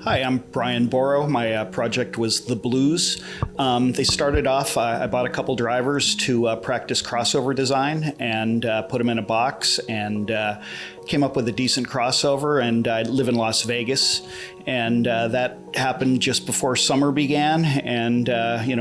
Hi, I'm Brian Borrow. My project was The Blues. They started off, I bought a couple drivers to practice crossover design and put them in a box and came up with a decent crossover. And I live in Las Vegas, and that happened just before summer began. And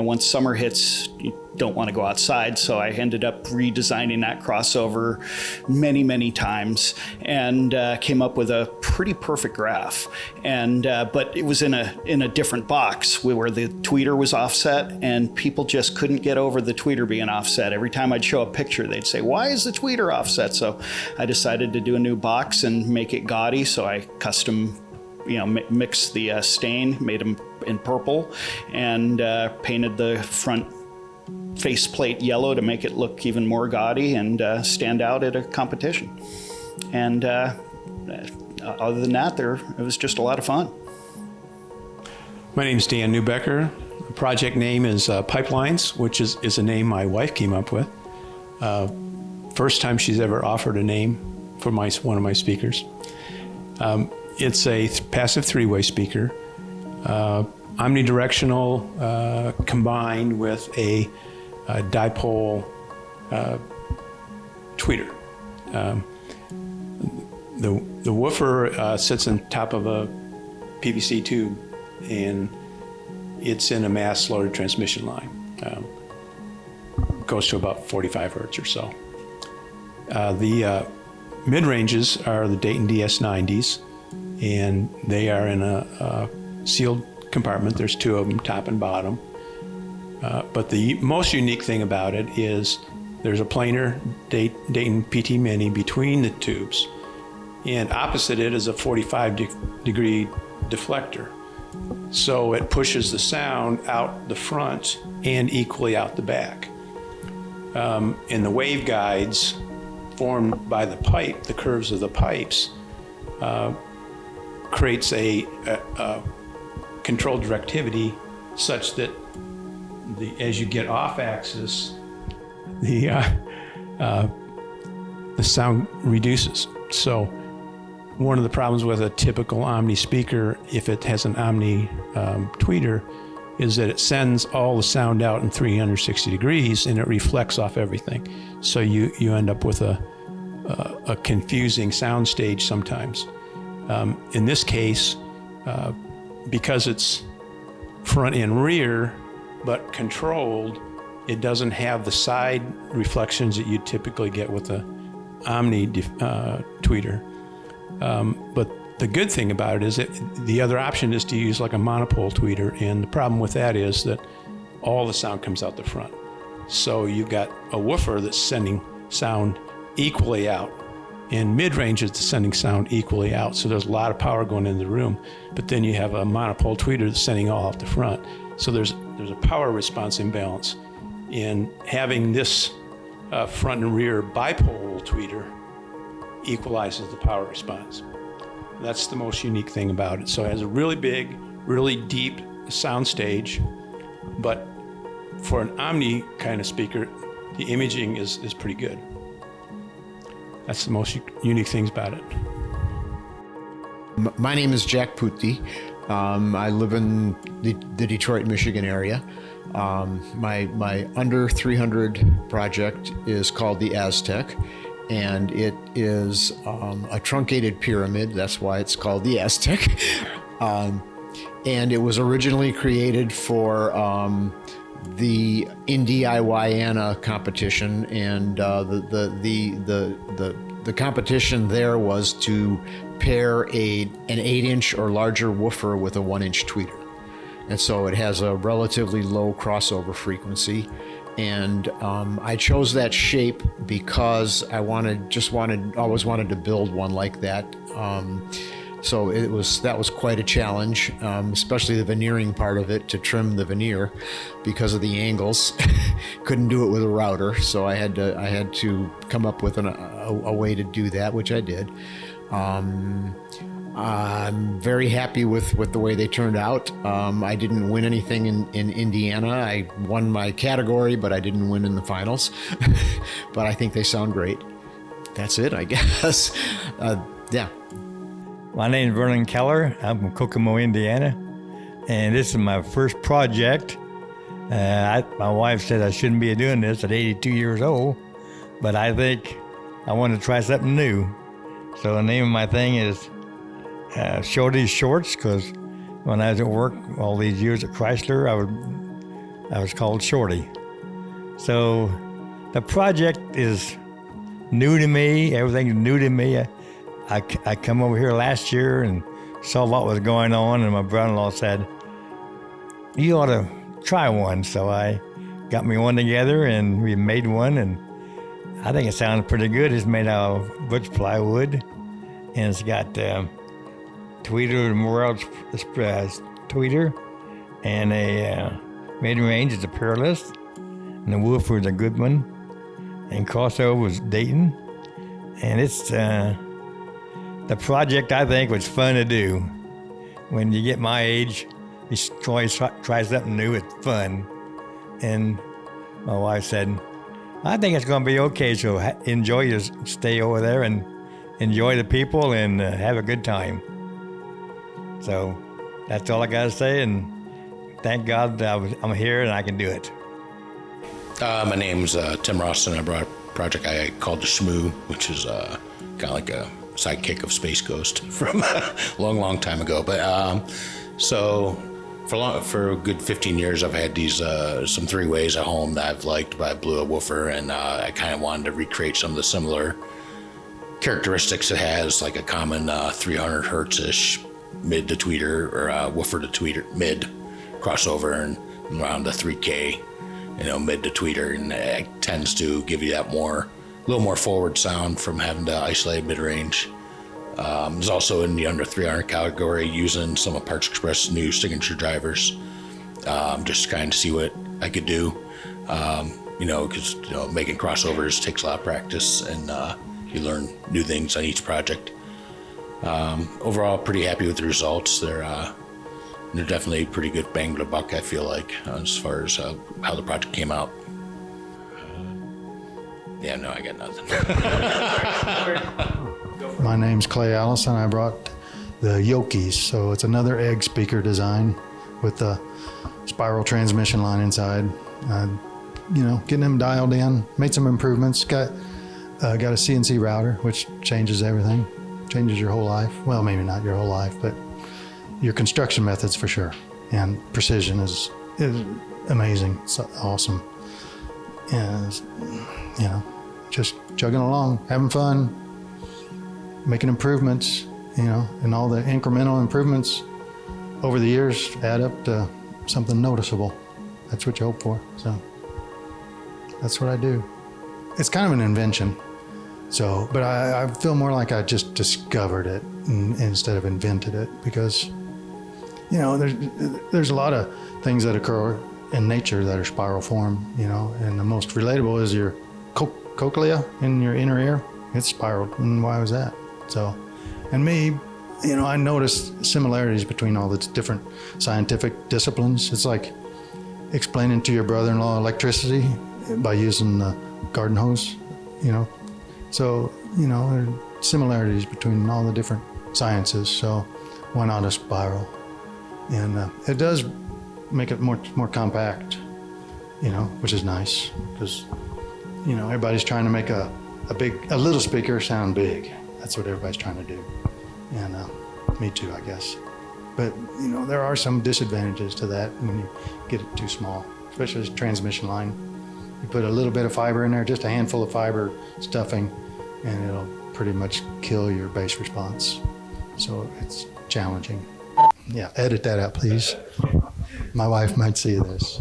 once summer hits, you don't want to go outside, so I ended up redesigning that crossover many times and came up with a pretty perfect graph. And but it was in a different box where the tweeter was offset, and people just couldn't get over the tweeter being offset. Every time I'd show a picture, they'd say, "Why is the tweeter offset?" So I decided to do a new box and make it gaudy. So I custom mixed the stain, made them in purple, and painted the front faceplate yellow to make it look even more gaudy and stand out at a competition. And other than that, it was just a lot of fun. My name is Dan Newbecker. The project name is Pipelines, which is a name my wife came up with. First time she's ever offered a name for one of my speakers. It's a passive three-way speaker, omnidirectional, combined with a dipole tweeter. The woofer sits on top of a PVC tube, and it's in a mass-loaded transmission line. Goes to about 45 hertz or so. The mid-ranges are the Dayton DS90s, and they are in a sealed compartment. There's two of them, top and bottom. But the most unique thing about it is there's a planar Dayton PT Mini between the tubes, and opposite it is a 45-degree deflector. So it pushes the sound out the front and equally out the back. And the waveguides formed by the pipe, the curves of the pipes, creates a controlled directivity such that as you get off axis, the sound reduces. So one of the problems with a typical Omni speaker, if it has an Omni tweeter, is that it sends all the sound out in 360 degrees and it reflects off everything. So you end up with a confusing sound stage sometimes. In this case, because it's front and rear, but controlled, it doesn't have the side reflections that you typically get with the Omni tweeter. But the good thing about it is that the other option is to use like a monopole tweeter, and the problem with that is that all the sound comes out the front. So you've got a woofer that's sending sound equally out, and mid-range is sending sound equally out. So there's a lot of power going into the room, but then you have a monopole tweeter that's sending all out the front. So there's a power response imbalance. And having this front and rear bipole tweeter equalizes the power response. That's the most unique thing about it. So it has a really big, really deep sound stage, but for an Omni kind of speaker, the imaging is pretty good. That's the most unique things about it. My name is Jack Putti. I live in the Detroit, Michigan area. My under 300 project is called the Aztec, and it is a truncated pyramid. That's why it's called the Aztec. And it was originally created for the DIY competition, and the competition there was to pair an 8-inch or larger woofer with a 1-inch tweeter. And so it has a relatively low crossover frequency. And I chose that shape because I always wanted to build one like that. So that was quite a challenge, especially the veneering part of it, to trim the veneer because of the angles. Couldn't do it with a router, so I had to come up with a way to do that, which I did. I'm very happy with the way they turned out. I didn't win anything in Indiana. I won my category, but I didn't win in the finals. But I think they sound great. That's it, I guess. Yeah. My name is Vernon Keller. I'm from Kokomo, Indiana, and this is my first project. My wife said I shouldn't be doing this at 82 years old, but I think I want to try something new. So the name of my thing is Shorty's Shorts, because when I was at work all these years at Chrysler, I was called Shorty. So the project is new to me. Everything's new to me. I come over here last year and saw what was going on, and my brother-in-law said, "You ought to try one." So I got me one together, and we made one, and I think it sounds pretty good. It's made out of butch plywood, and it's got tweeter, Morel's tweeter, and a mid-range is a Peerless, and the woofer is a Goodman, and crossover is Dayton, and it's the project I think was fun to do. When you get my age, you always try something new. It's fun, and my wife said, "I think it's going to be okay. So enjoy your stay over there and enjoy the people and have a good time." So that's all I got to say, and thank God that I'm here and I can do it. My name's Tim Ross, and I brought a project I called the Shmoo, which is kind of like a sidekick of Space Ghost from a long time ago. But so for a good 15 years, I've had these some three-ways at home that I've liked, but I blew a woofer, and I kind of wanted to recreate some of the similar characteristics it has, like a common 300 hertz-ish mid to tweeter, or woofer to tweeter mid crossover, and around the 3K, mid to tweeter, and it tends to give you that little more forward sound from having to isolate mid-range. There's also in the under 300 category, using some of Parts Express new signature drivers, just kind of see what I could do, because making crossovers takes a lot of practice, and you learn new things on each project. Overall, pretty happy with the results. They're definitely pretty good bang for the buck, I feel like, as far as how the project came out. Yeah, no, I got nothing. My name's Clay Allison. I brought the Yoklies, so it's another egg speaker design with the spiral transmission line inside. Getting them dialed in, made some improvements. Got a CNC router, which changes everything, changes your whole life. Well, maybe not your whole life, but your construction methods for sure. And precision is amazing. It's awesome. And just chugging along, having fun, making improvements, and all the incremental improvements over the years add up to something noticeable. That's what you hope for. So that's what I do. It's kind of an invention. So, but I feel more like I just discovered it instead of invented it, because, there's a lot of things that occur in nature that are spiral form, and the most relatable is your cochlea in your inner ear. It's spiraled, and why was that? So, and me, I noticed similarities between all the different scientific disciplines. It's like explaining to your brother-in-law electricity by using the garden hose, So, there are similarities between all the different sciences. So why not a spiral? And it does make it more compact, which is nice, because, everybody's trying to make a little speaker sound big. That's what everybody's trying to do. And me too, I guess. But, there are some disadvantages to that when you get it too small, especially this transmission line. You put a little bit of fiber in there, just a handful of fiber stuffing, and it'll pretty much kill your bass response. So it's challenging. Yeah, edit that out, please. My wife might see this.